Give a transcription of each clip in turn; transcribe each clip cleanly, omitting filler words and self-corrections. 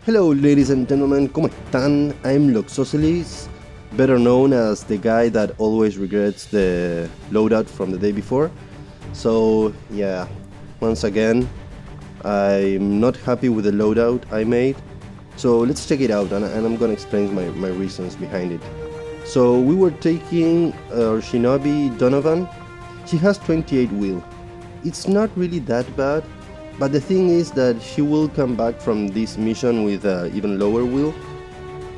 Hello ladies and gentlemen, ¿cómo están? I'm Loxosceles, better known as the guy that always regrets the loadout from the day before. So yeah, once again, I'm not happy with the loadout I made. So let's check it out and I'm gonna explain my reasons behind it. So we were taking our Shinobi Donovan. She has 28 will. It's not really that bad. But the thing is that she will come back from this mission with even lower will,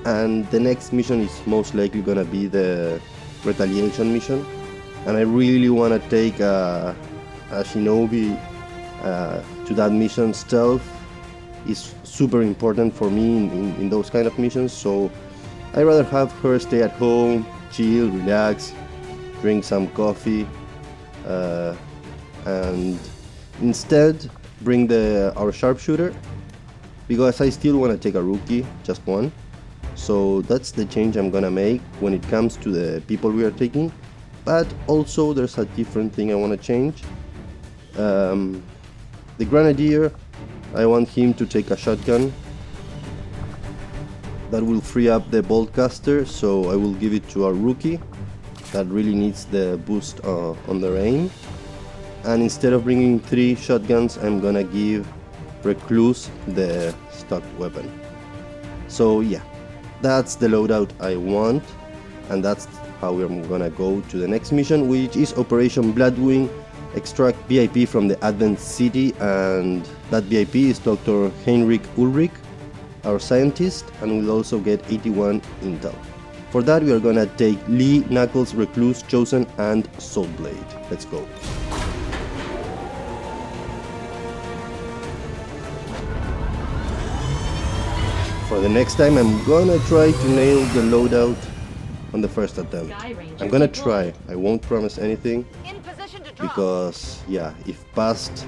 and the next mission is most likely gonna be the retaliation mission, and I really wanna take a Shinobi to that mission. Stealth is super important for me in those kind of missions, so I'd rather have her stay at home, chill, relax, drink some coffee, and instead bring our sharpshooter, because I still want to take a rookie, just one. So that's the change I'm gonna make when it comes to the people we are taking. But also there's a different thing I want to change. The Grenadier, I want him to take a shotgun. That will free up the boltcaster, so I will give it to our rookie that really needs the boost on their aim. And instead of bringing 3 shotguns, I'm gonna give Recluse the stock weapon. So yeah, that's the loadout I want, and that's how we're gonna go to the next mission, which is Operation Bloodwing. Extract VIP from the Advent City, and that VIP is Dr. Heinrich Ulrich, our scientist, and we'll also get 81 intel. For that we are gonna take Lee, Knuckles, Recluse, Chosen, and Soulblade. Let's go. For the next time, I'm gonna try to nail the loadout on the first attempt. I'm gonna try. I won't promise anything, because yeah, if past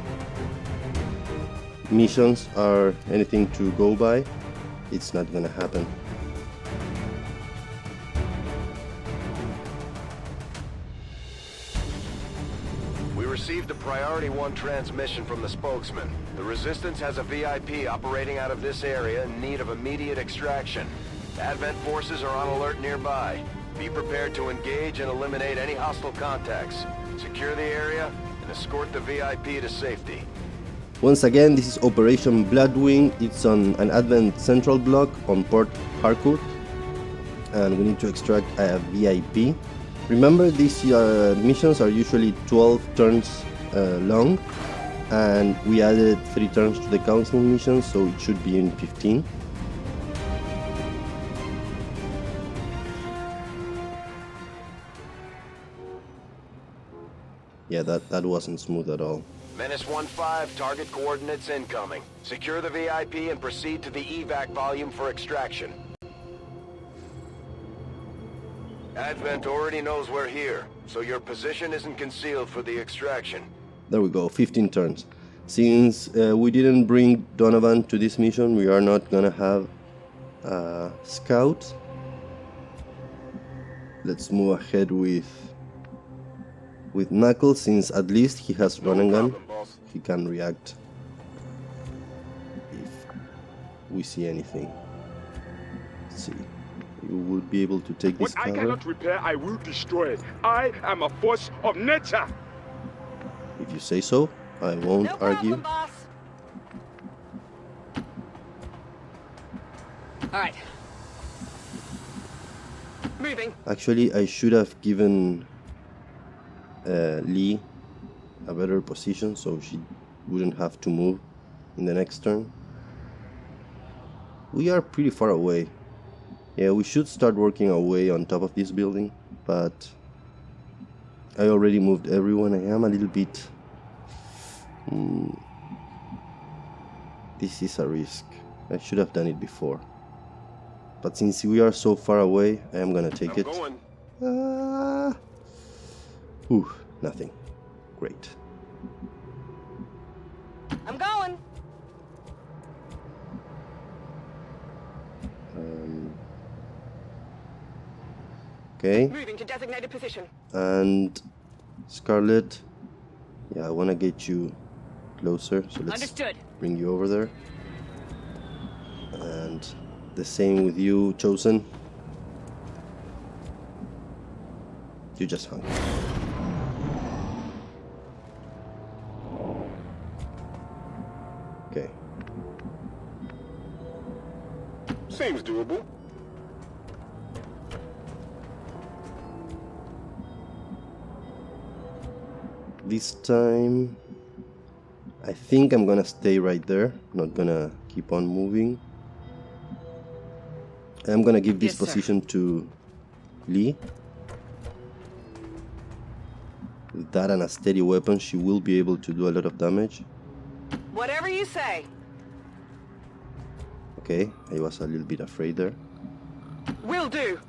missions are anything to go by, it's not gonna happen. Received a Priority 1 transmission from the spokesman. The Resistance has a VIP operating out of this area in need of immediate extraction. Advent forces are on alert nearby. Be prepared to engage and eliminate any hostile contacts. Secure the area and escort the VIP to safety. Once again, this is Operation Bloodwing. It's on an Advent Central block on Port Harcourt, and we need to extract a VIP. Remember, these missions are usually 12 turns long, and we added 3 turns to the council mission, so it should be in 15. Yeah, that wasn't smooth at all. Menace 1-5, target coordinates incoming. Secure the VIP and proceed to the evac volume for extraction. Advent already knows we're here, so your position isn't concealed for the extraction. There we go, 15 turns. Since we didn't bring Donovan to this mission, we are not gonna have scouts. Let's move ahead with Knuckles, since at least he has run and gun. He can react if we see anything. Let's see. You will be able to take this cover. What I cannot repair, I will destroy it. I am a force of nature. If you say so, I won't argue. Boss. All right. Moving. Actually, I should have given Lee a better position, so she wouldn't have to move in the next turn. We are pretty far away. Yeah, we should start working our way on top of this building, but I already moved everyone. I am a little bit... This is a risk. I should have done it before. But since we are so far away, I am gonna take it. Nothing. Great. I'm going. Okay. Moving to designated position. And Scarlet, yeah, I want to get you closer, so let's Understood. bring you over there. And the same with you, Chosen. You just hung. Okay. Seems doable. This time, I think I'm gonna stay right there. Not gonna keep on moving. I'm gonna give this Yes, sir. position to Lee. With that and a steady weapon, she will be able to do a lot of damage. Whatever you say. Okay, I was a little bit afraid there. Will do.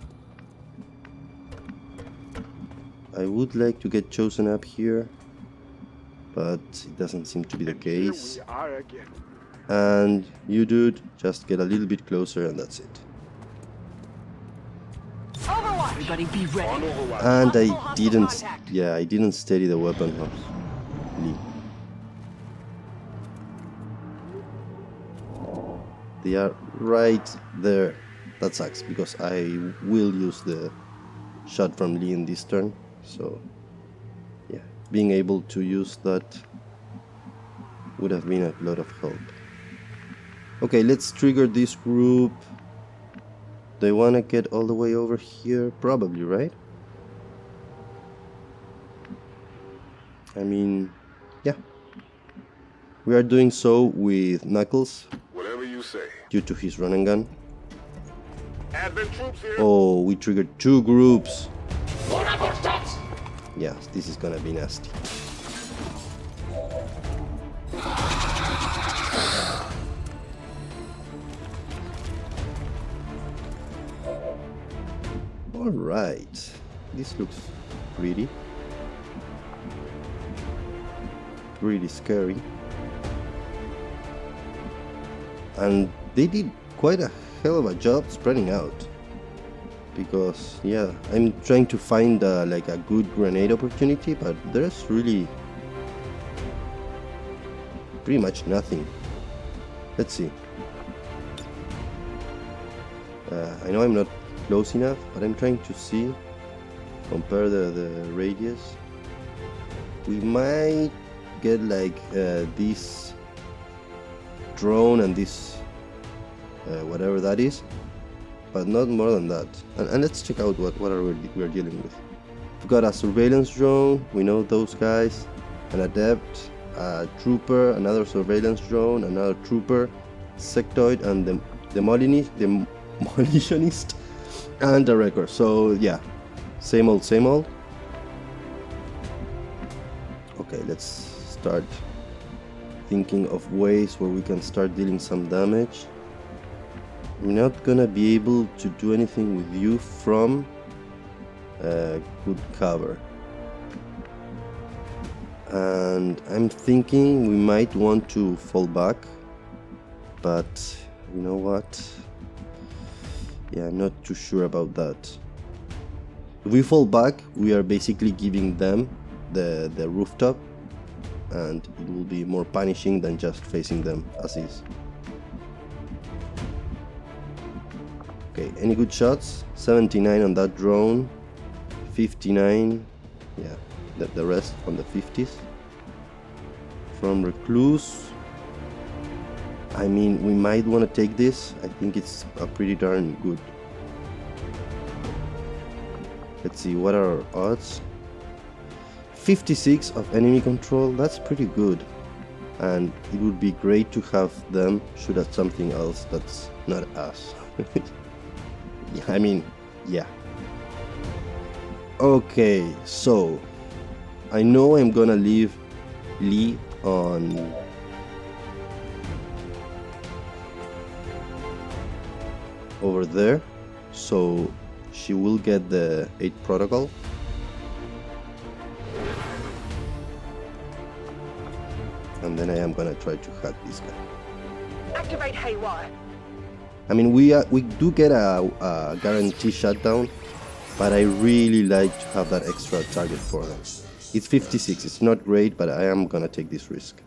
I would like to get Chosen up here, but it doesn't seem to be the Here case. we are again. And you, dude, just get a little bit closer and that's it. Overwatch. Everybody be ready. On Overwatch. And I Hostile didn't, contact. yeah, I didn't steady the weapon, Lee. They are right there. That sucks because I will use the shot from Lee in this turn. So, yeah, being able to use that would have been a lot of help. Okay, let's trigger this group. They want to get all the way over here? Probably, right? I mean, yeah. We are doing so with Knuckles Whatever you say. due to his run and gun. Advent troops here. Oh, we triggered two groups. Yes, this is gonna be nasty. Alright, this looks pretty scary. And they did quite a hell of a job spreading out. Because, yeah, I'm trying to find like a good grenade opportunity, but there's really pretty much nothing. Let's see. I know I'm not close enough, but I'm trying to see, compare the radius. We might get like this drone and this whatever that is, but not more than that. And let's check out what we're dealing with. We've got a surveillance drone, we know those guys, an adept, a trooper, another surveillance drone, another trooper, sectoid, and the demolitionist, and a wrecker. So yeah, same old, same old. Okay, let's start thinking of ways where we can start dealing some damage. I'm not gonna be able to do anything with you from good cover. And I'm thinking we might want to fall back, but you know what? Yeah, I'm not too sure about that. If we fall back, we are basically giving them the rooftop, and it will be more punishing than just facing them as is. Okay, any good shots? 79 on that drone, 59, yeah, the rest on the 50s. From Recluse, I mean, we might want to take this. I think it's a pretty darn good. Let's see, what are our odds? 56 of enemy control, that's pretty good. And it would be great to have them shoot at something else that's not us. Yeah, I mean, yeah. Okay, so I know I'm gonna leave Lee on over there, so she will get the 8 protocol. And then I am gonna try to hack this guy. Activate haywire. I mean, we do get a guarantee shutdown, but I really like to have that extra target for them. It's 56, it's not great, but I am gonna take this risk.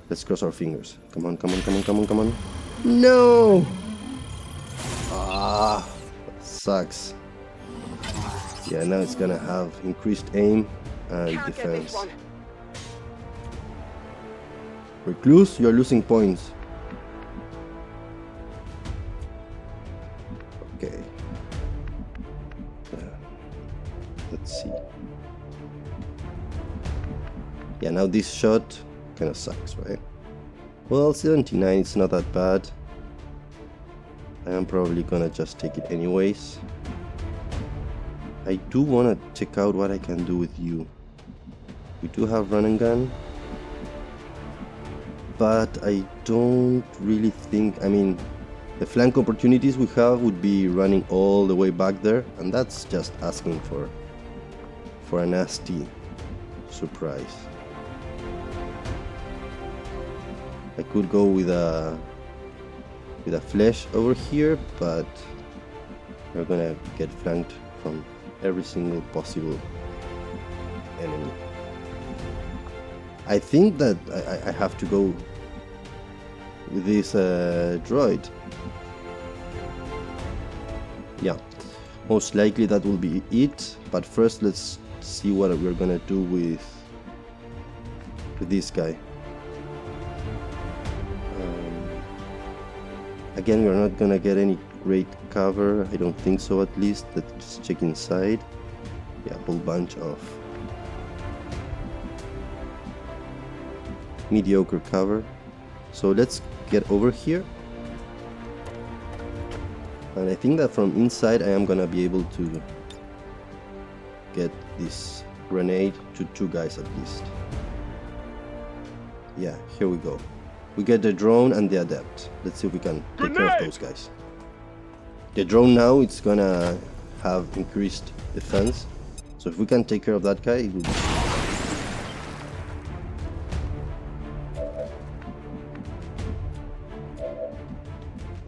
Let's cross our fingers. Come on, come on, come on, come on, come on. No! Ah, sucks. Yeah, now it's gonna have increased aim and Can't get this defense. one. Recluse, you're losing points. Okay. Let's see. Yeah, now this shot kind of sucks, right? Well, 79, it's not that bad. I am probably gonna just take it anyways. I do want to check out what I can do with you. We do have run and gun, but I don't really think, I mean, the flank opportunities we have would be running all the way back there, and that's just asking for a nasty surprise. I could go with a flash over here, but we're gonna get flanked from every single possible enemy. I think that I have to go with this droid. Yeah, most likely that will be it, but first let's see what we're gonna do with this guy. Again, we're not gonna get any great cover, I don't think so at least. Let's just check inside. Yeah, a whole bunch of mediocre cover. So let's get over here. And I think that from inside I am gonna be able to get this grenade to 2 guys at least. Yeah, here we go. We get the drone and the adept. Let's see if we can take care of those guys. The drone now, it's gonna have increased defense. So if we can take care of that guy, it will be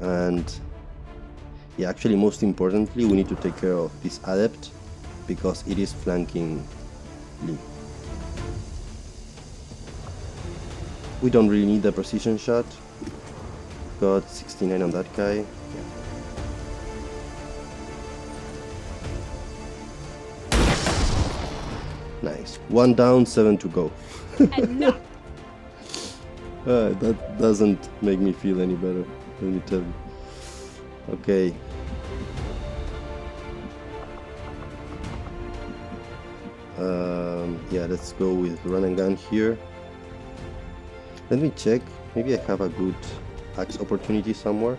and yeah, actually most importantly, we need to take care of this adept because it is flanking Lee. We don't really need the precision shot. Got 69 on that guy. Yeah. Nice. 1 down, 7 to go. Enough. That doesn't make me feel any better, let me tell you. Okay. Yeah, let's go with run and gun here. Let me check. Maybe I have a good axe opportunity somewhere.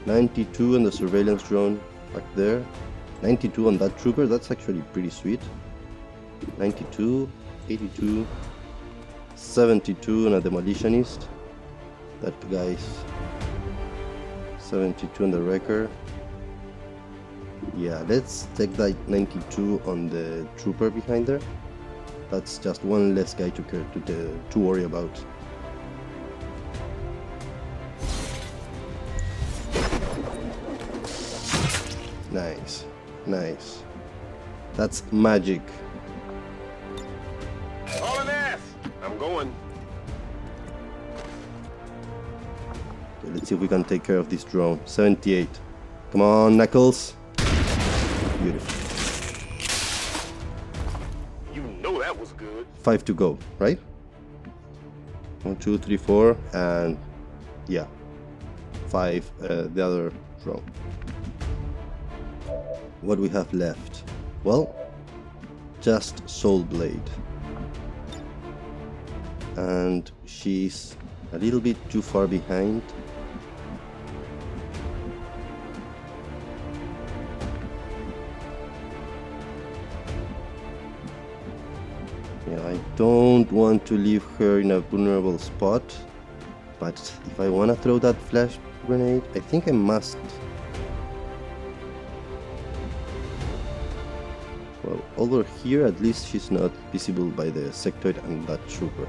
92 on the surveillance drone back there. 92 on that trooper. That's actually pretty sweet. 92, 82, 72 on a demolitionist. That guy's 72 on the wrecker. Yeah, let's take that 92 on the trooper behind there. That's just one less guy to worry about. Nice, nice. That's magic. All an ass. I'm going. Okay, let's see if we can take care of this drone. 78. Come on, Knuckles. Beautiful. You know that was good. 5 to go, right? 1, 2, 3, 4, and yeah, 5 the other drone. What we have left? Well, just Soulblade. And she's a little bit too far behind. Yeah, I don't want to leave her in a vulnerable spot, but if I want to throw that flash grenade, I think I must. Well, over here at least she's not visible by the sectoid and that trooper.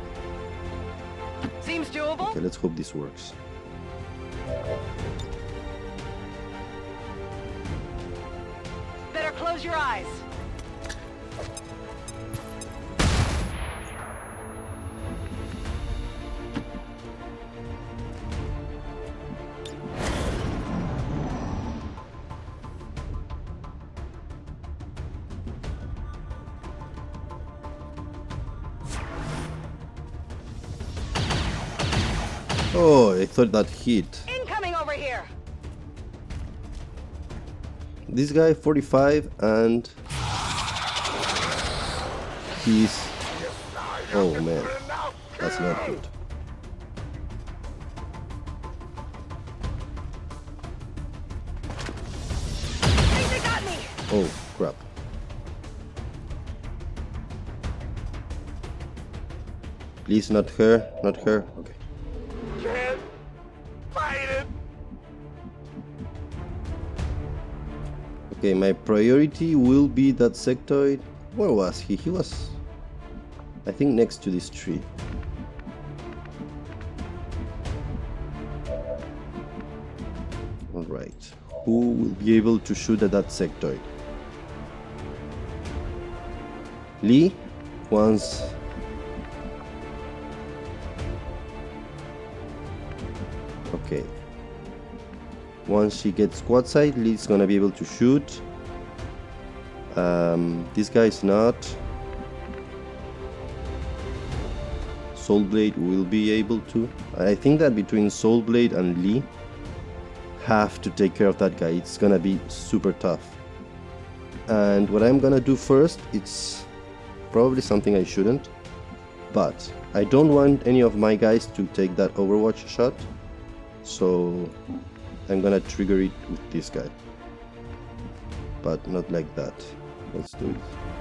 Seems doable. Okay, let's hope this works. Better close your eyes. Oh, I thought that hit. Incoming over here. This guy 45 and he's... Oh man, that's not good. They got me. Oh crap. Please, not her, not her. Okay. Can't fight it. Okay, my priority will be that sectoid. Where was he? He was, I think, next to this tree. Alright. Who will be able to shoot at that sectoid? Lee, once... Okay. Once she gets quad sight, Lee's gonna be able to shoot. This guy's not. Soulblade will be able to. I think that between Soulblade and Lee, have to take care of that guy. It's gonna be super tough. And what I'm gonna do first, it's probably something I shouldn't, but I don't want any of my guys to take that Overwatch shot, so I'm gonna trigger it with this guy, but not like that. Let's do it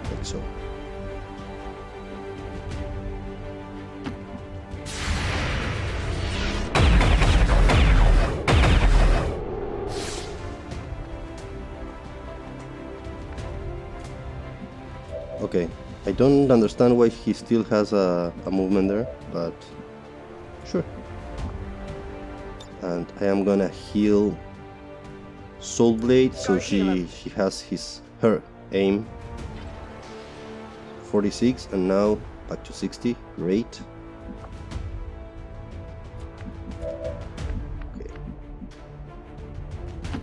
like so. Okay, I don't understand why he still has a movement there, but sure. And I am gonna heal Soulblade so she has her aim 46 and now back to 60. Great.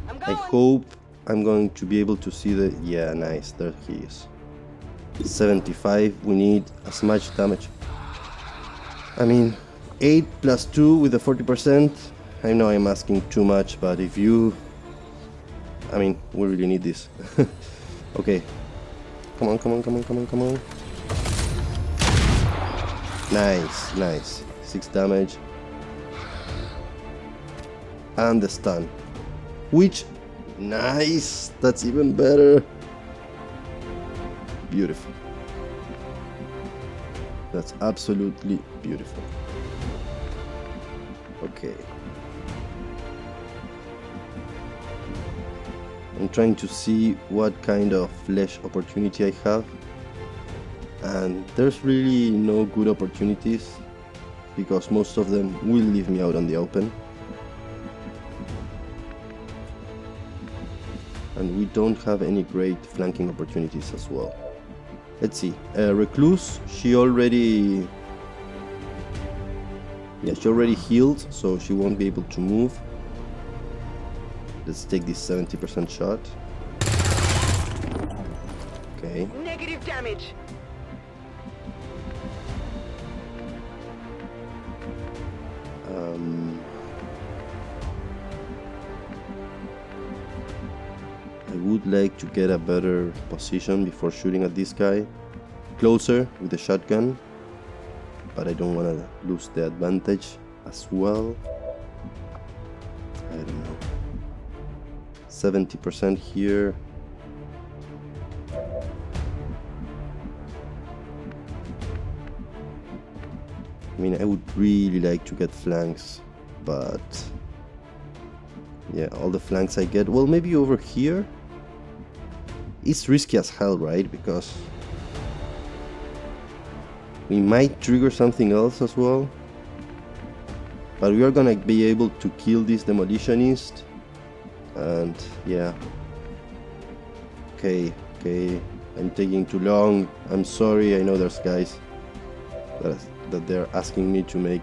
Okay. I hope I'm going to be able to see the... Yeah, nice, there he is. 75, we need as much damage. I mean, 8 plus 2 with the 40%. I know I'm asking too much, but if you... I mean, we really need this. Okay. Come on, come on, come on, come on, come on. Nice, nice. 6 damage. And the stun. Which... Nice! That's even better. Beautiful. That's absolutely beautiful. Okay. I'm trying to see what kind of flesh opportunity I have, and there's really no good opportunities because most of them will leave me out on the open, and we don't have any great flanking opportunities as well. Let's see. Recluse, she already healed, so she won't be able to move. Let's take this 70% shot. Okay. Negative damage. I would like to get a better position before shooting at this guy. Closer with the shotgun, but I don't want to lose the advantage as well. I don't know. 70% here. I mean, I would really like to get flanks, but yeah, all the flanks I get, well, maybe over here. It's risky as hell, right? Because we might trigger something else as well. But we are gonna be able to kill this demolitionist. And yeah. Okay, I'm taking too long. I'm sorry, I know there's guys that they're asking me to make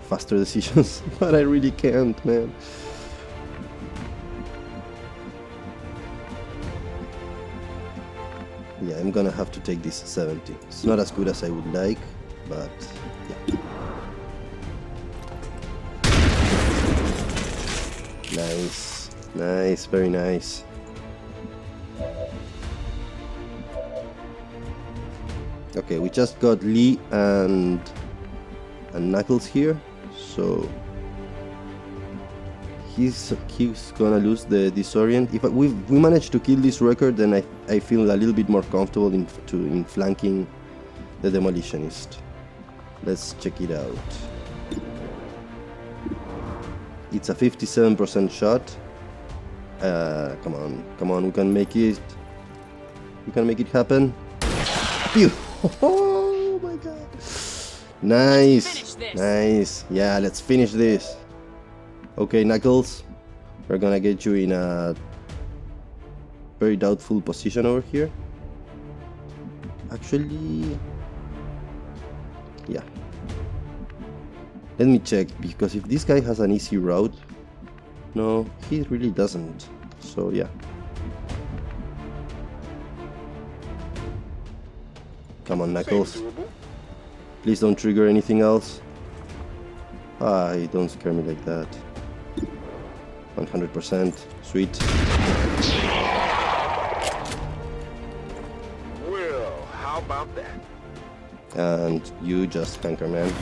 faster decisions, but I really can't, man. Yeah, I'm gonna have to take this 70. It's not as good as I would like, but yeah. Nice. Nice, very nice. Okay, we just got Lee and Knuckles here, so he's gonna lose the disorient. If we manage to kill this record, then I feel a little bit more comfortable in flanking the demolitionist. Let's check it out. It's a 57% shot. Come on, we can make it. We can make it happen. Pew! Oh my god! Nice, nice. Yeah, let's finish this. Okay, Knuckles, we're gonna get you in a very doubtful position over here. Actually, yeah. Let me check, because if this guy has an easy route, no, he really doesn't. So yeah. Come on, Knuckles. Please don't trigger anything else. Don't scare me like that. 100%. Sweet. Well, how about that? And you just hanker, man.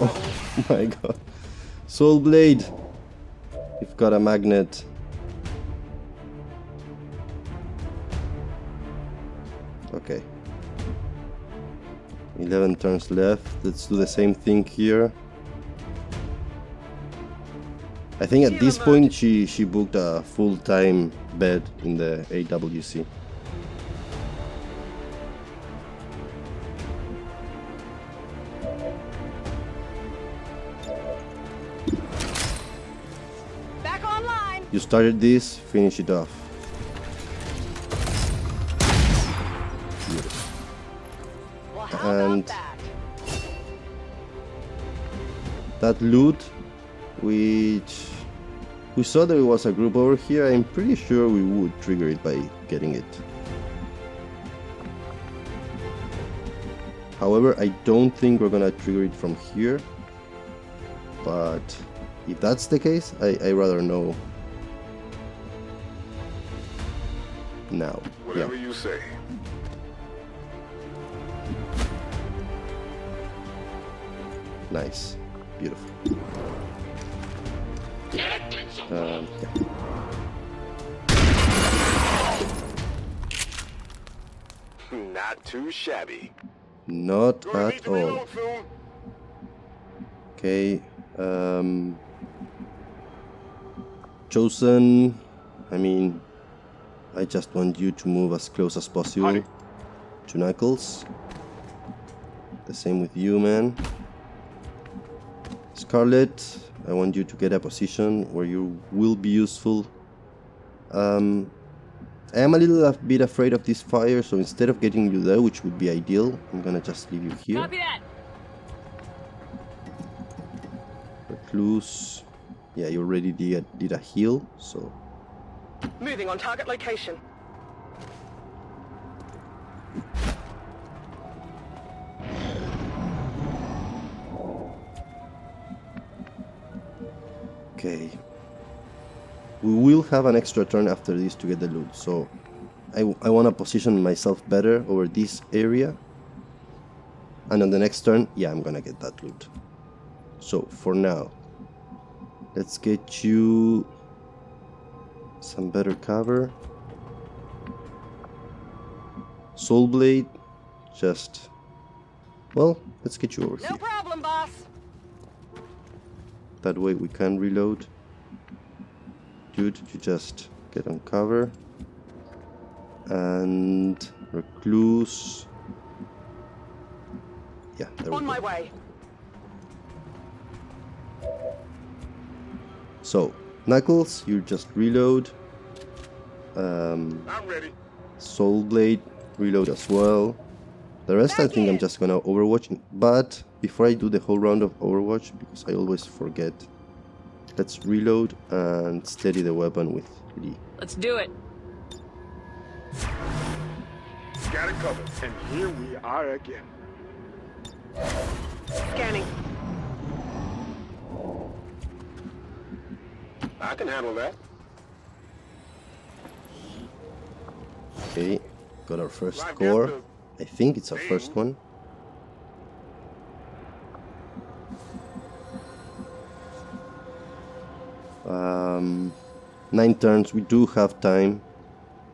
Oh my god. Soulblade! You've got a magnet. Okay. 11 turns left. Let's do the same thing here. I think at this point she booked a full-time bed in the AWC. Back online. You started this, finish it off. Well, how And about that? that loot, which we saw there was a group over here, I'm pretty sure we would trigger it by getting it. However, I don't think we're gonna trigger it from here, but if that's the case, I rather know now. Whatever you say. Nice. Beautiful. Yeah. Not too shabby. Not at all. Soon. Okay. Chosen. I mean, I just want you to move as close as possible to Knuckles. The same with you, man. Scarlet, I want you to get a position where you will be useful. I am a little bit afraid of this fire, so instead of getting you there, which would be ideal, I'm gonna just leave you here. Copy that. Recluse. Yeah, you already did a heal, so... Moving on target location. Okay. We will have an extra turn after this to get the loot, so I want to position myself better over this area. And on the next turn, yeah, I'm gonna get that loot. So, for now, let's get you some better cover. Soulblade, just... Well, let's get you over No here. problem, boss. That way we can reload. Dude, you just get on cover. And recluse. Yeah, there we On go. my way. So, Knuckles, you just reload. I'm ready. Soulblade, reload as well. The rest I think I'm just gonna overwatch. But before I do the whole round of overwatch, because I always forget, let's reload and steady the weapon with Lee. Let's do it. got it covered. And here we are again. Scanning. I can handle that. Okay, got our first I've got score. the I think it's our first one. Um, 9 turns. We do have time.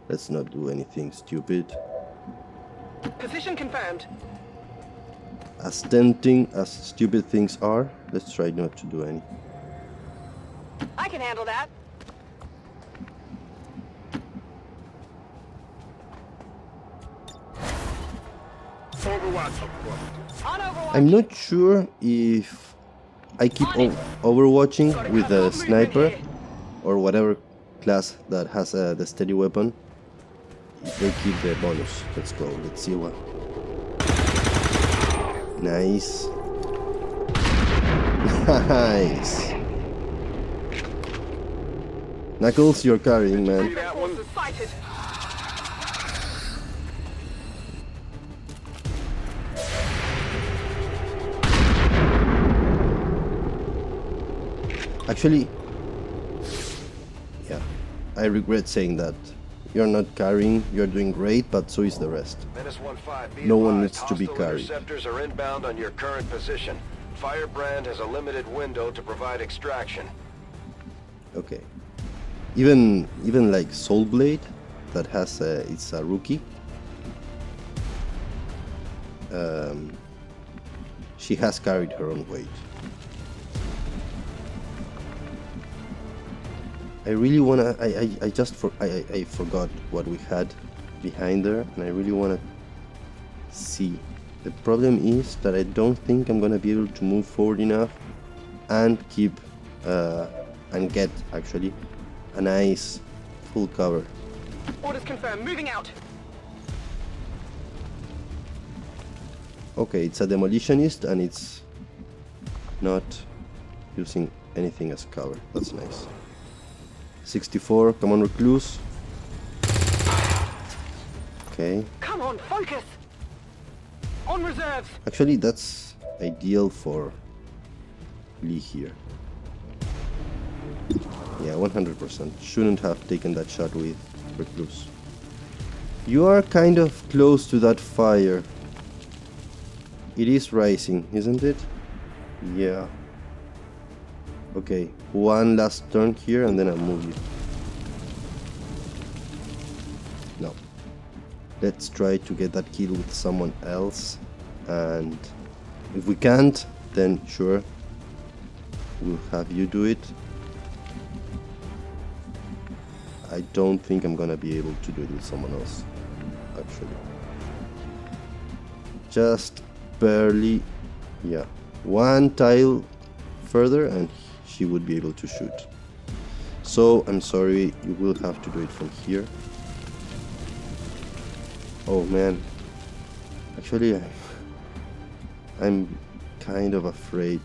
Let's not do anything stupid. Position confirmed. As tempting as stupid things are, let's try not to do any. I can handle that. Overwatch up. On Overwatch. I'm not sure if I keep overwatching with the sniper or whatever class that has the steady weapon. If they keep the bonus. Let's go. Let's see what. Nice. Nice. Knuckles, you're carrying, man. That one. Forces sighted. Actually, yeah, I regret saying that. You're not carrying, you're doing great, but so is the rest. Menace 1-5, be No one advised, needs to be hostile carried. interceptors are inbound on your current position. Firebrand has a limited window to provide extraction. Okay. Even like Soulblade, that has it's a rookie. She has carried her own weight. I really wanna. I forgot what we had behind there, and I really wanna see. The problem is that I don't think I'm gonna be able to move forward enough and keep and get actually a nice full cover. Orders confirmed. Moving out. Okay, it's a demolitionist and it's not using anything as cover. That's nice. 64, come on, recluse. Okay. Come on, focus. On reserves. Actually, that's ideal for Lee here. Yeah, 100%. Shouldn't have taken that shot with recluse. You are kind of close to that fire. It is rising, isn't it? Yeah. Okay, one last turn here and then I'll move you. No. Let's try to get that kill with someone else. And if we can't, then sure, we'll have you do it. I don't think I'm gonna be able to do it with someone else, actually. Just barely, yeah. One tile further and she would be able to shoot. So I'm sorry, you will have to do it from here. Oh man, actually I'm kind of afraid.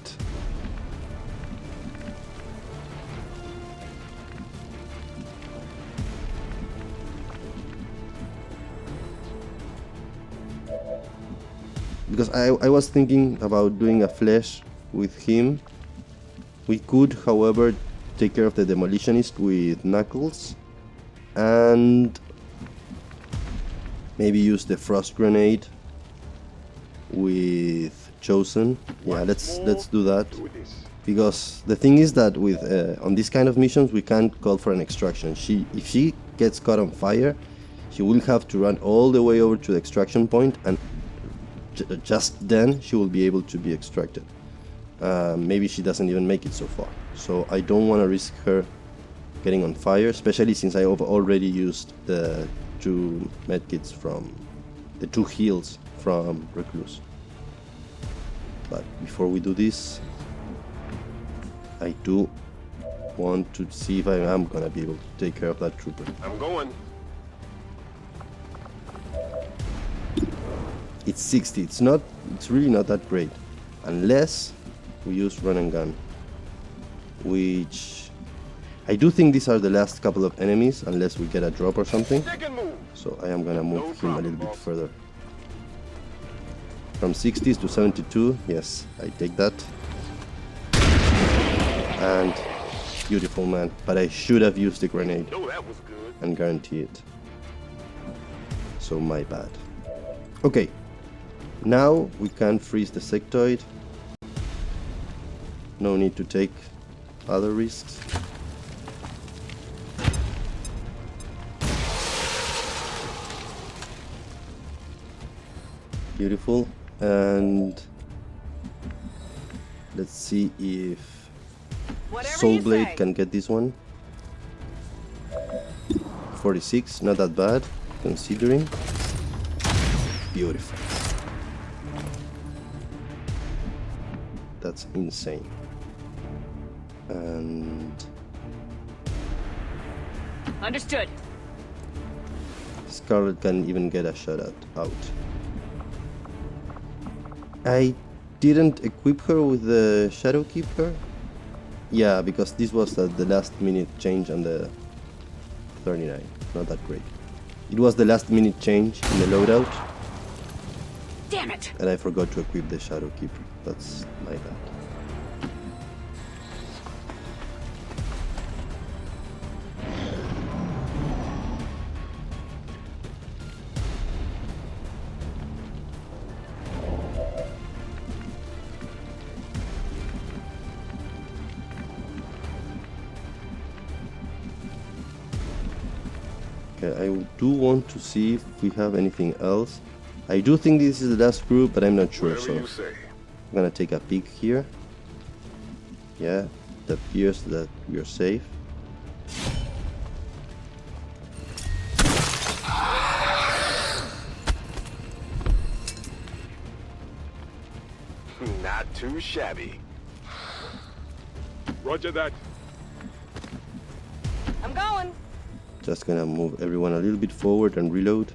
Because I was thinking about doing a flash with him. We could, however, take care of the demolitionist with Knuckles and maybe use the frost grenade with Chosen. Yeah, let's do that. Because the thing is that with on these kind of missions we can't call for an extraction. If she gets caught on fire, she will have to run all the way over to the extraction point, and just then she will be able to be extracted. Maybe she doesn't even make it so far. So I don't want to risk her getting on fire, especially since I have already used the 2 medkits from the 2 heals from Recluse. But before we do this, I do want to see if I am gonna be able to take care of that trooper. I'm going. It's 60. It's really not that great, unless we use run and gun, which I do think these are the last couple of enemies, unless we get a drop or something. Stick and move. so I am gonna move him a little bit further. From 60s to 72, yes, I take that. And beautiful, man, but I should have used the grenade and guarantee it. So my bad. Okay, now we can freeze the sectoid. No need to take other risks. Beautiful. And let's see if Soulblade can get this one. 46, not that bad considering. Beautiful. That's insane. And Understood. Scarlet can even get a shot out. I didn't equip her with the Shadow Keeper. Yeah, because this was the last minute change on the 39. Not that great. It was the last minute change in the loadout. Damn it! And I forgot to equip the Shadow Keeper. That's my bad. I do want to see if we have anything else. I do think this is the last group, but I'm not sure, so I'm gonna take a peek here. Yeah, it appears that we are safe. Not too shabby. Roger that. I'm going. Just gonna move everyone a little bit forward and reload.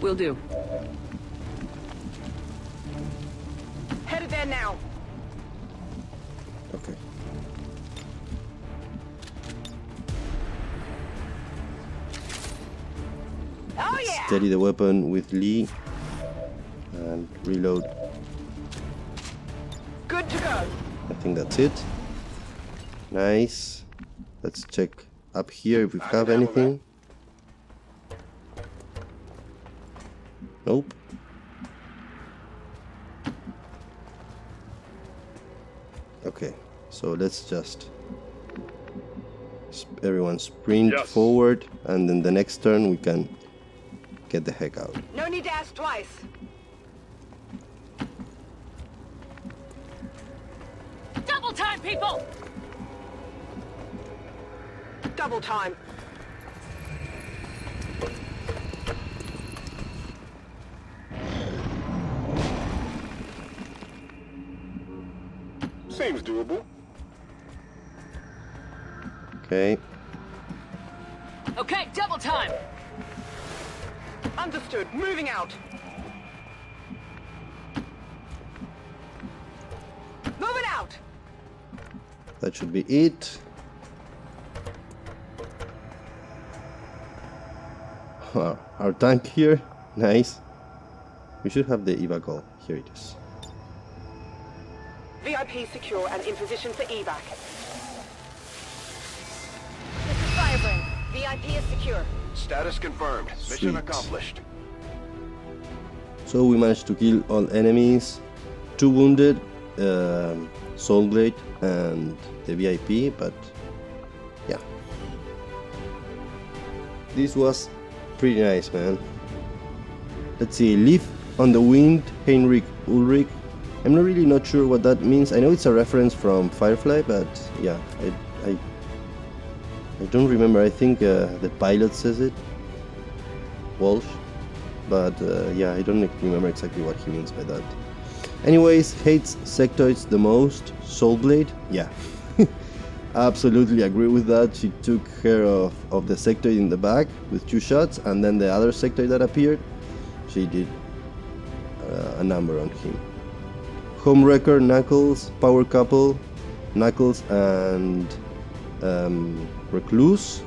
Will do. Headed there now. Okay. Oh yeah! Steady the weapon with Lee and reload. Good to go. I think that's it. Nice. Let's check up here if we have anything. Nope. Okay, so let's just everyone sprint forward, and then the next turn we can get the heck out. No need to ask twice. Double time, people! Double time. Seems doable. Okay. Okay, double time. Understood. Moving out. Moving out. That should be it. Our tank here, nice. We should have the evac call. Here it is. VIP secure and in position for evac. This is Firebrand. VIP is secure. Status confirmed. Mission Sweet. accomplished. So we managed to kill all enemies, 2 wounded, Soulblade and the VIP, but yeah. This was pretty nice, man. Let's see, Leaf on the Wind, Heinrich Ulrich. I'm not really not sure what that means. I know it's a reference from Firefly, but yeah, I don't remember. I think the pilot says it, Walsh, but yeah, I don't remember exactly what he means by that. Anyways, hates sectoids the most. Soulblade, yeah. Absolutely agree with that. She took care of the sectoid in the back with 2 shots, and then the other sectoid that appeared, she did a number on him. Homewrecker, Knuckles, Power Couple, Knuckles and Recluse.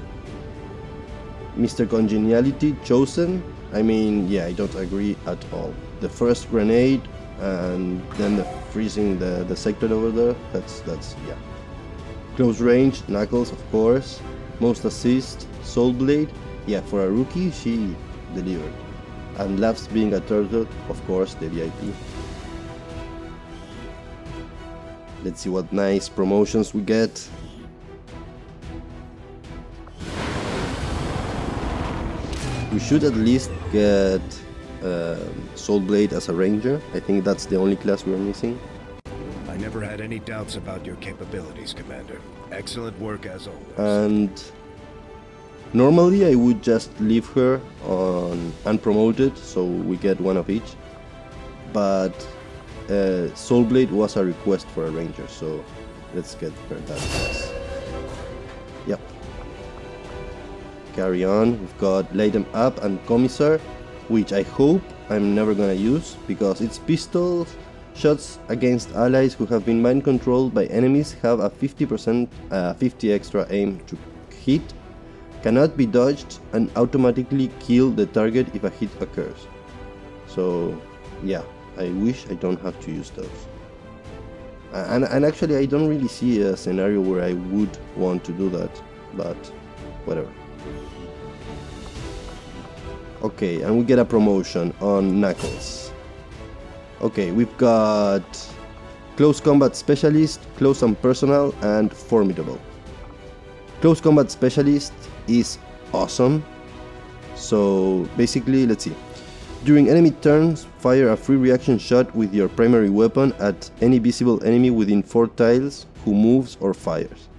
Mr. Congeniality chosen. I mean, yeah, I don't agree at all. The first grenade and then the freezing the sector over there, that's yeah. Close range, Knuckles, of course. Most assist, Soulblade. Yeah, for a rookie, she delivered. And Laughs being a turtle, of course, the VIP. Let's see what nice promotions we get. We should at least get Soulblade as a ranger. I think that's the only class we're missing. I never had any doubts about your capabilities, Commander. Excellent work as always. And normally I would just leave her on unpromoted, so we get one of each. But Soulblade was a request for a ranger, so let's get her that class. Yep. Carry on. We've got Light 'em Up and Commissar, which I hope I'm never gonna use because its pistols shots against allies who have been mind controlled by enemies have a 50 extra aim to hit, cannot be dodged, and automatically kill the target if a hit occurs. So yeah, I wish I don't have to use those. And actually I don't really see a scenario where I would want to do that, but whatever. Okay, and we get a promotion on Knuckles. Okay, we've got Close Combat Specialist, Close and Personal, and Formidable. Close Combat Specialist is awesome. So basically, let's see. During enemy turns, fire a free reaction shot with your primary weapon at any visible enemy within 4 tiles who moves or fires.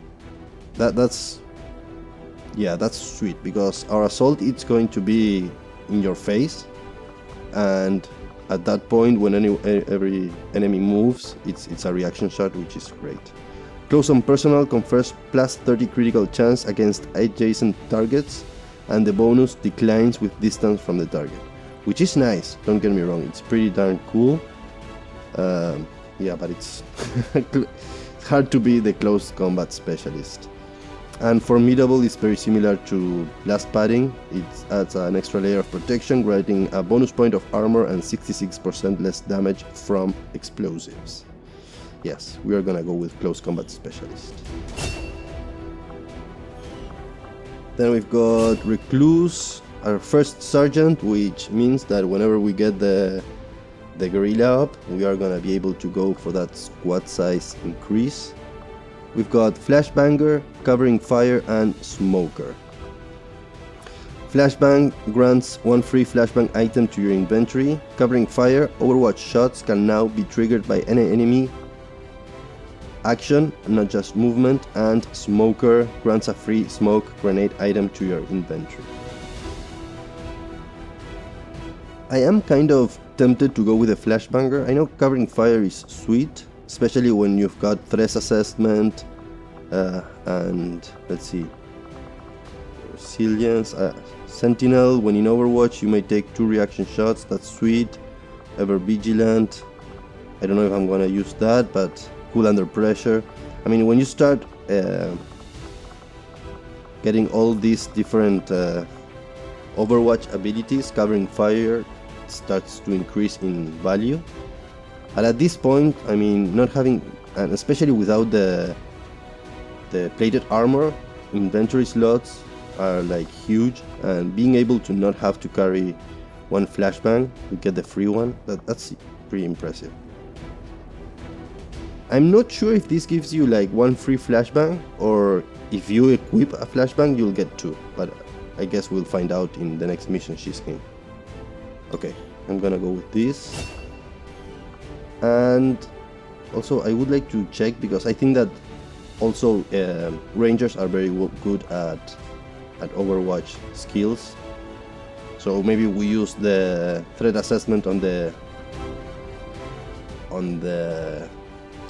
That's sweet, because our assault it's going to be in your face, and at that point when every enemy moves, it's a reaction shot, which is great. Close and Personal confers plus 30 critical chance against adjacent targets, and the bonus declines with distance from the target, which is nice, don't get me wrong, it's pretty darn cool. Yeah, but it's hard to be the Close Combat Specialist. And Formidable is very similar to Blast Padding. It adds an extra layer of protection, granting a bonus point of armor and 66% less damage from explosives. Yes, we are gonna go with Close Combat Specialist. Then we've got Recluse, our first Sergeant, which means that whenever we get the Guerrilla up, we are gonna be able to go for that squad size increase. We've got Flashbanger, Covering Fire, and Smoker. Flashbang grants 1 free flashbang item to your inventory. Covering Fire, Overwatch shots can now be triggered by any enemy action, not just movement, and Smoker grants a free smoke grenade item to your inventory. I am kind of tempted to go with a Flashbanger. I know Covering Fire is sweet, especially when you've got threat assessment and let's see, resilience, Sentinel. When in Overwatch you may take 2 reaction shots, that's sweet. Ever Vigilant, I don't know if I'm gonna use that, but Cool Under Pressure. I mean, when you start getting all these different Overwatch abilities, Covering Fire starts to increase in value. And at this point, I mean, not having, and especially without the plated armor, inventory slots are like huge, and being able to not have to carry 1 flashbang to get the free one, that's pretty impressive. I'm not sure if this gives you like 1 free flashbang, or if you equip a flashbang you'll get 2, but I guess we'll find out in the next mission she's in. Okay, I'm gonna go with this. And also I would like to check, because I think that also Rangers are very good at Overwatch skills, so maybe we use the threat assessment on the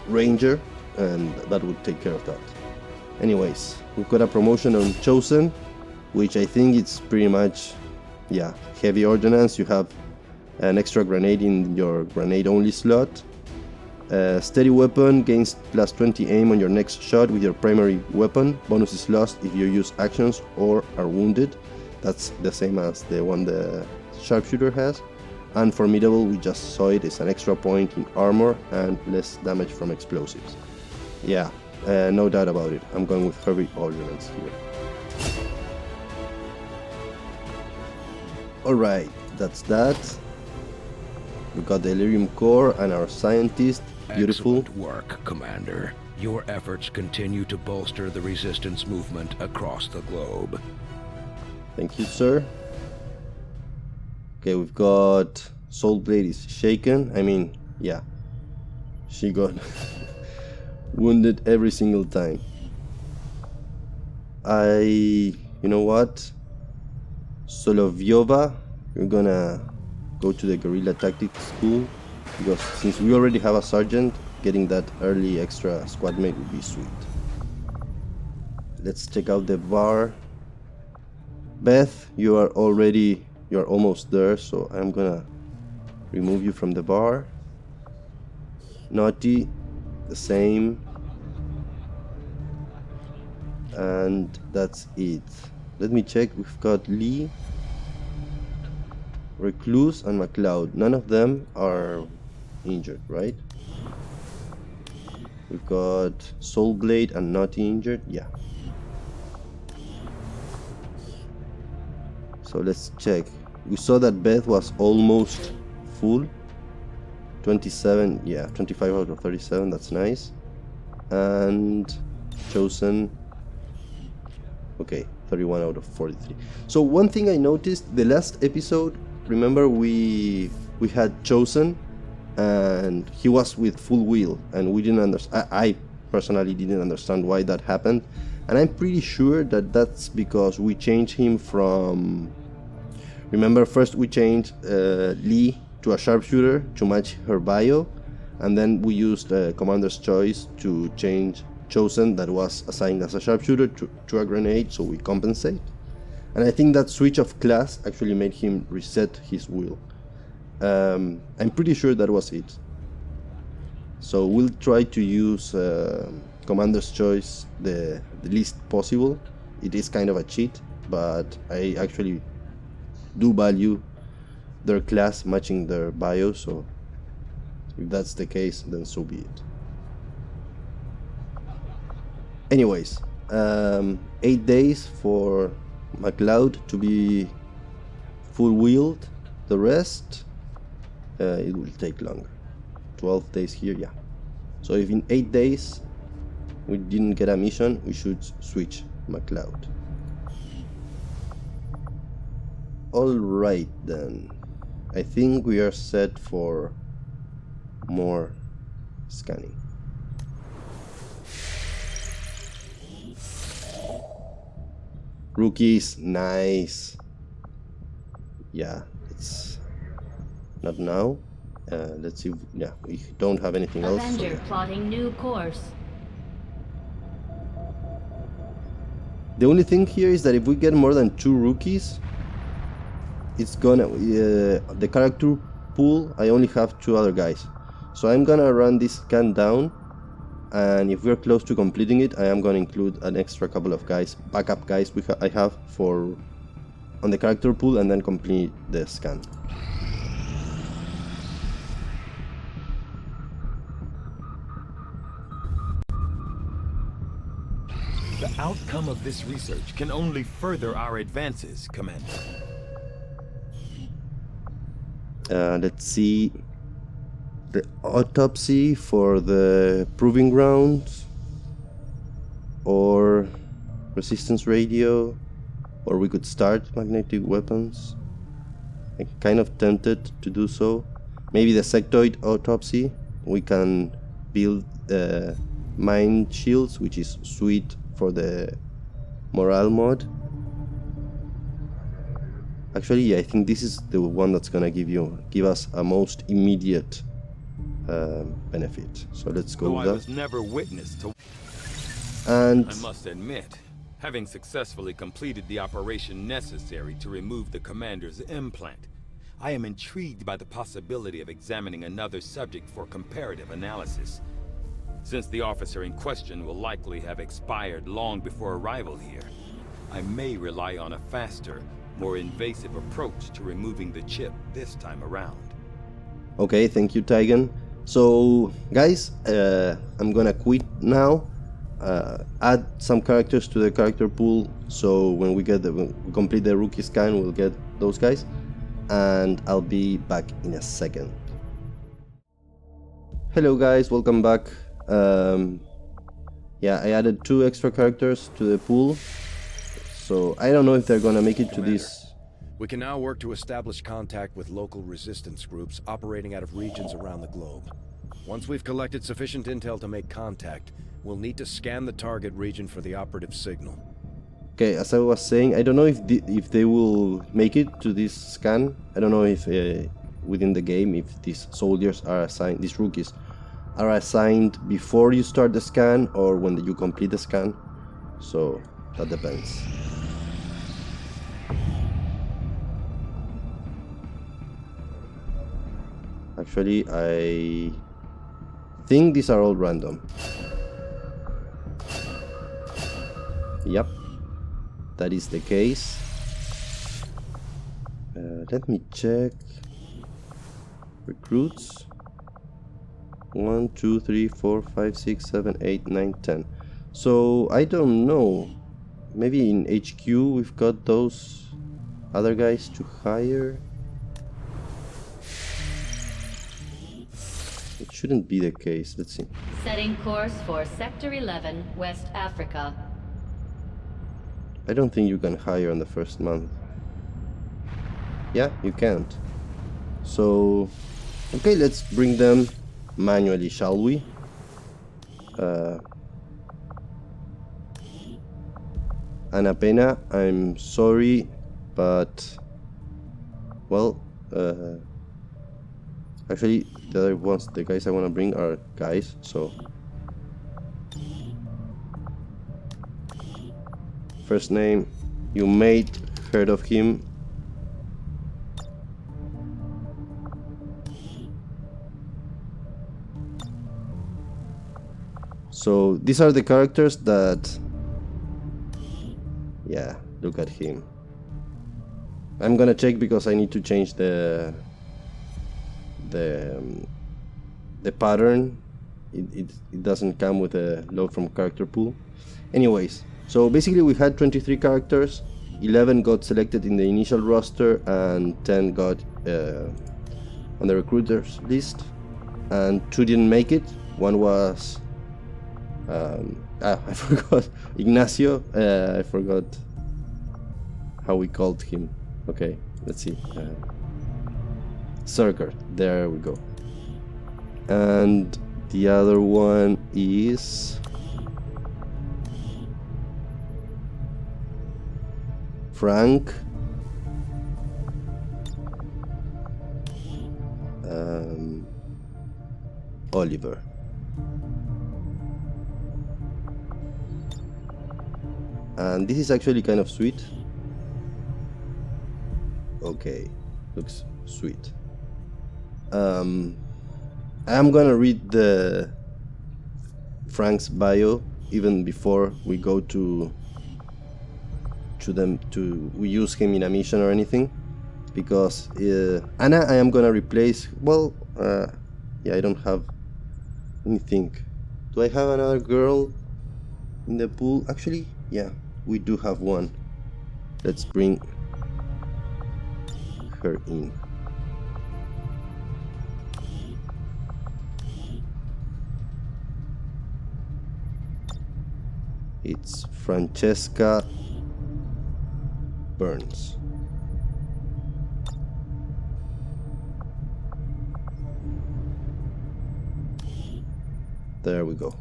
Ranger, and that would take care of that. Anyways, we've got a promotion on Chosen, which I think it's pretty much, yeah, heavy ordnance. You have an extra grenade in your grenade only slot. Steady weapon gains plus 20 aim on your next shot with your primary weapon. Bonus is lost if you use actions or are wounded. That's the same as the one the sharpshooter has. And formidable, we just saw it, is an extra point in armor and less damage from explosives. Yeah, no doubt about it. I'm going with heavy ordnance here. Alright, that's that. We got the Elerium core and our scientist. Beautiful. Excellent work, Commander. Your efforts continue to bolster the resistance movement across the globe. Thank you, sir. Okay, we've got Soulblade is shaken. I mean, yeah, she got wounded every single time. You know what? Solovyova, you're gonna go to the guerrilla tactics school, because since we already have a sergeant, getting that early extra squad mate would be sweet. Let's check out the bar. Beth, you're almost there, so I'm gonna remove you from the bar. Naughty, the same. And that's it. Let me check. We've got Lee, Recluse, and McLeod. None of them are injured, right? We've got Soulblade and Naughty injured. Yeah. So let's check. We saw that Beth was almost full. 27, yeah, 25 out of 37, that's nice. And Chosen, okay, 31 out of 43. So one thing I noticed, the last episode, remember we had Chosen and he was with full wheel and we didn't understand. I personally didn't understand why that happened, and I'm pretty sure that that's because we changed him from, remember first we changed Lee to a sharpshooter to match her bio, and then we used Commander's Choice to change Chosen, that was assigned as a sharpshooter, to a grenade, so we compensate. And I think that switch of class actually made him reset his wheel. I'm pretty sure that was it. So we'll try to use Commander's Choice the least possible. It is kind of a cheat, but I actually do value their class matching their bio, so if that's the case, then so be it. Anyways, 8 days for McLeod to be full wheeled. The rest, it will take longer. 12 days here, yeah. So if in 8 days we didn't get a mission, we should switch McLeod. Alright then. I think we are set for more scanning. Rookies, nice. Yeah, it's not now. Let's see. Yeah, we don't have anything else. Avenger So yeah. plotting new course. The only thing here is that if we get more than 2 rookies, it's gonna the character pool. I only have 2 other guys, so I'm gonna run this scan down, and if we're close to completing it, I am gonna include an extra couple of guys, backup guys I have for on the character pool, and then complete the scan. The outcome of this research can only further our advances, Commander. Let's see. The autopsy for the proving grounds, or resistance radio, or we could start magnetic weapons. I'm kind of tempted to do so. Maybe the sectoid autopsy. We can build mind shields, which is sweet for the morale mod. Actually, yeah, I think this is the one that's gonna give us a most immediate benefit. So let's go Though with I that. was never witness to, And I must admit, having successfully completed the operation necessary to remove the Commander's implant, I am intrigued by the possibility of examining another subject for comparative analysis. Since the officer in question will likely have expired long before arrival here, I may rely on a faster, more invasive approach to removing the chip this time around. Okay, thank you, Tigan. So, guys, I'm gonna quit now. Add some characters to the character pool, so when we complete the rookie scan, we'll get those guys. And I'll be back in a second. Hello, guys, welcome back. Yeah, I added 2 extra characters to the pool, so I don't know if they're gonna make it to this. We can now work to establish contact with local resistance groups operating out of regions around the globe. Once we've collected sufficient intel to make contact, we'll need to scan the target region for the operative signal. Okay, as I was saying, I don't know if they will make it to this scan. I don't know if within the game, if these soldiers are assigned, these rookies are assigned before you start the scan or when you complete the scan. So that depends. Actually, I think these are all random. Yep, that is the case. Let me check. Recruits. 1, 2, 3, 4, 5, 6, 7, 8, 9, 10. So I don't know. Maybe in HQ we've got those other guys to hire. It shouldn't be the case. Let's see. Setting course for Sector 11, West Africa. I don't think you can hire on the first month. Yeah, you can't. So, okay, let's bring them manually, shall we? Ana pena, I'm sorry, but well, actually the other ones, the guys I want to bring are guys, so first name, you may heard of him. So these are the characters that, yeah, look at him. I'm gonna check because I need to change the pattern. It doesn't come with a load from character pool. Anyways, so basically we had 23 characters. 11 got selected in the initial roster and 10 got on the recruiters list, and 2 didn't make it. One was I forgot Ignacio. I forgot how we called him. Okay, let's see. Circuit. There we go. And the other one is Frank. Oliver. And this is actually kind of sweet. Okay, looks sweet. I'm gonna read the Frank's bio even before we go to we use him in a mission or anything, because Anna I am gonna replace. Well, yeah, I don't have. Let me think. Do I have another girl in the pool? Actually, yeah, we do have one. Let's bring her in. It's Francesca Burns. There we go.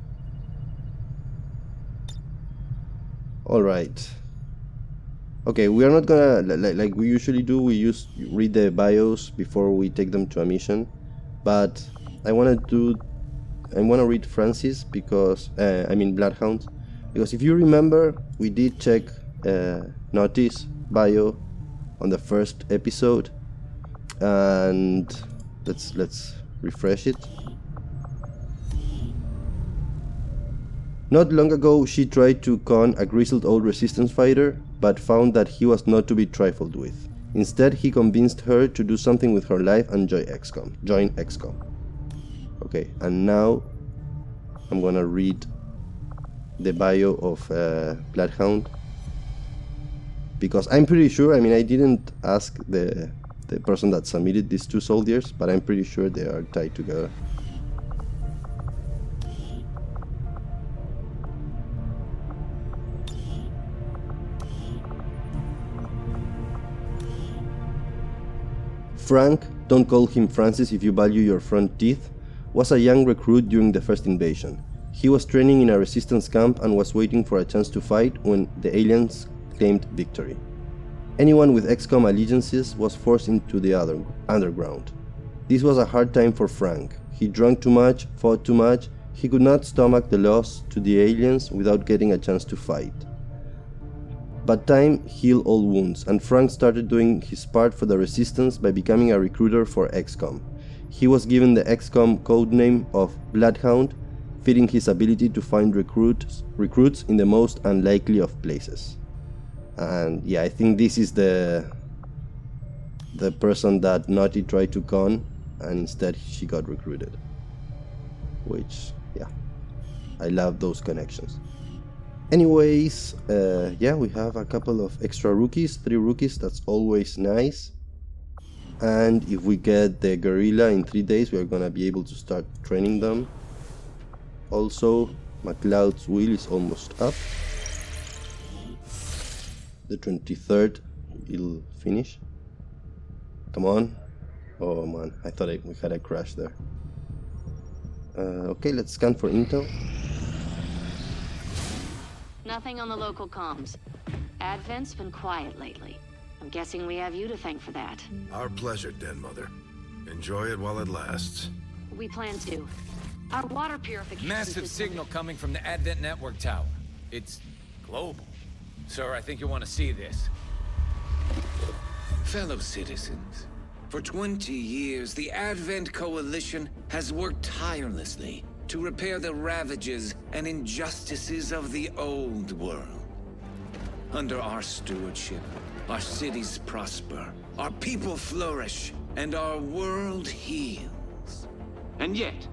All right. Okay, we are not gonna like we usually do. We read the bios before we take them to a mission, but I want to read Francis because I mean Bloodhound, because if you remember, we did check Notice bio on the first episode, and let's refresh it. Not long ago, she tried to con a grizzled old resistance fighter, but found that he was not to be trifled with. Instead, he convinced her to do something with her life and join XCOM. Okay, and now I'm gonna read the bio of Bloodhound, because I'm pretty sure, I mean, I didn't ask the person that submitted these two soldiers, but I'm pretty sure they are tied together. Frank, don't call him Francis if you value your front teeth, was a young recruit during the first invasion. He was training in a resistance camp and was waiting for a chance to fight when the aliens claimed victory. Anyone with XCOM allegiances was forced into the underground. This was a hard time for Frank. He drank too much, fought too much, he could not stomach the loss to the aliens without getting a chance to fight. But time healed all wounds, and Frank started doing his part for the resistance by becoming a recruiter for XCOM. He was given the XCOM codename of Bloodhound, fitting his ability to find recruits in the most unlikely of places. And yeah, I think this is the person that Naughty tried to con, and instead she got recruited. Which, yeah, I love those connections. Anyways, yeah, we have a couple of extra rookies, 3 rookies, that's always nice. And if we get the guerrilla in 3 days, we are gonna be able to start training them. Also, McLeod's will is almost up. The 23rd will finish. Come on. Oh man, I thought we had a crash there. Okay, let's scan for intel. Nothing on the local comms. Advent's been quiet lately. I'm guessing we have you to thank for that. Our pleasure, Den Mother. Enjoy it while it lasts. We plan to. Our water purification Massive signal coming from the Advent network tower. It's global. Sir, I think you want to see this. Fellow citizens, for 20 years, the Advent Coalition has worked tirelessly to repair the ravages and injustices of the old world. Under our stewardship, our cities prosper, our people flourish, and our world heals. And yet,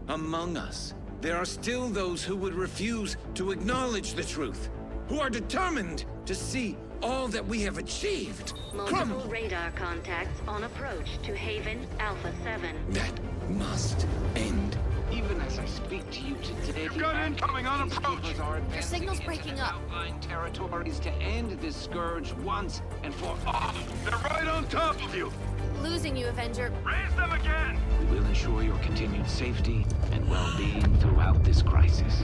among us, there are still those who would refuse to acknowledge the truth, who are determined to see all that we have achieved multiple radar contacts on approach to Haven Alpha 7. That must end. Even as I speak to you today, you've got incoming on approach. Your signal's breaking up. Outlying territories to end this scourge once and for all. They're right on top of you. Losing you, Avenger. Raise them again. We will ensure your continued safety and well-being throughout this crisis.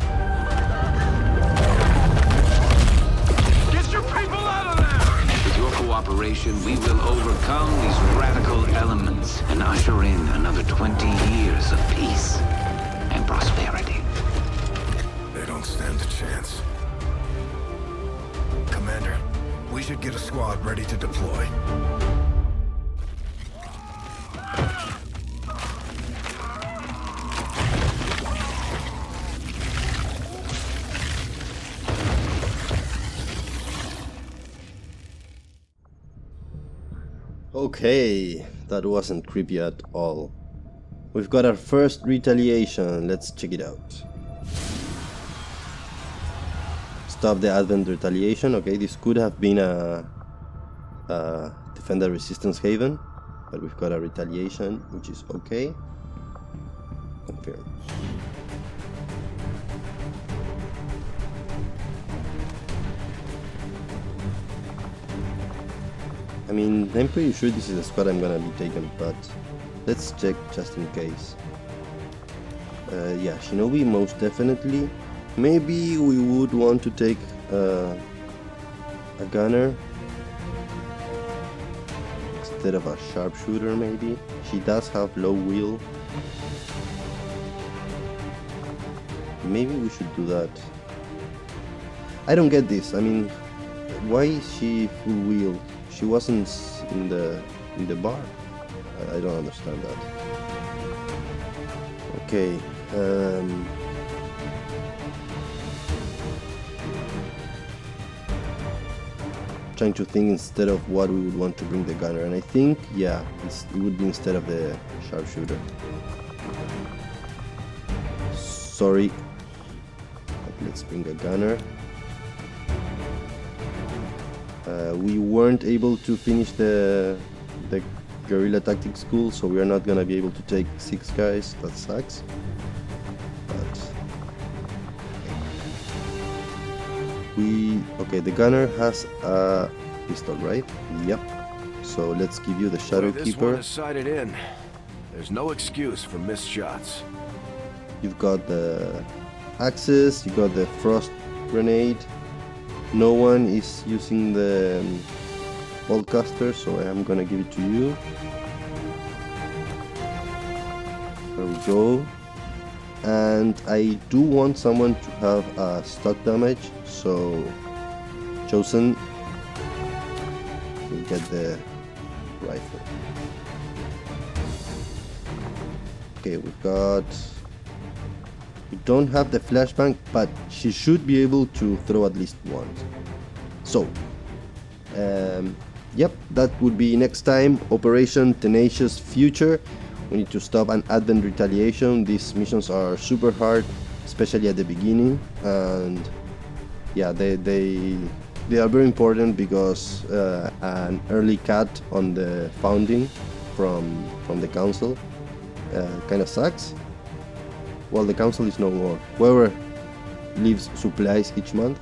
Get your people out of there! With your cooperation, we will overcome these radical elements and usher in another 20 years of peace and prosperity. They don't stand a chance. Commander, we should get a squad ready to deploy. Okay, that wasn't creepy at all. We've got our first retaliation, let's check it out. Stop the Advent retaliation. Okay, this could have been a Defender Resistance Haven, but we've got a retaliation, which is okay. Confirm. I mean, I'm pretty sure this is the squad I'm gonna be taking, but let's check just in case. Yeah, Shinobi most definitely. Maybe we would want to take a gunner instead of a sharpshooter, maybe. She does have low wheel. Maybe we should do that. I don't get this. I mean, why is she full wheel? She wasn't in the bar. I don't understand that. trying to think instead of what we would want to bring the gunner, and I think, yeah, it would be instead of the sharpshooter. Sorry. Let's bring a gunner. We weren't able to finish the guerrilla tactics school, so we are not gonna be able to take 6 guys. That sucks. But okay, the gunner has a pistol, right? Yep. So let's give you the shadow this keeper. One is sighted in. There's no excuse for missed shots. You've got the axes, you got the frost grenade. No one is using the boltcaster, so I am gonna give it to you. There we go. And I do want someone to have stock damage, so Chosen will get the rifle. Okay, we don't have the flashbang, but she should be able to throw at least once. So, yep, that would be next time. Operation Tenacious Future. We need to stop an Advent retaliation. These missions are super hard, especially at the beginning, and yeah, they are very important because an early cut on the founding from the council kind of sucks. Well, the council is no more. Whoever leaves supplies each month.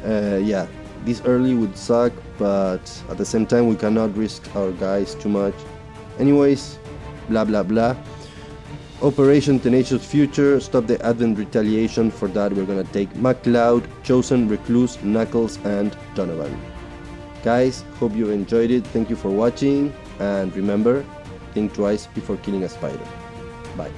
Yeah, this early would suck, but at the same time we cannot risk our guys too much. Anyways, blah blah blah. Operation Tenacious Future, stop the Advent retaliation. For that we're gonna take MacLeod, Chosen, Recluse, Knuckles and Donovan. Guys, hope you enjoyed it. Thank you for watching, and remember, think twice before killing a spider. Bye.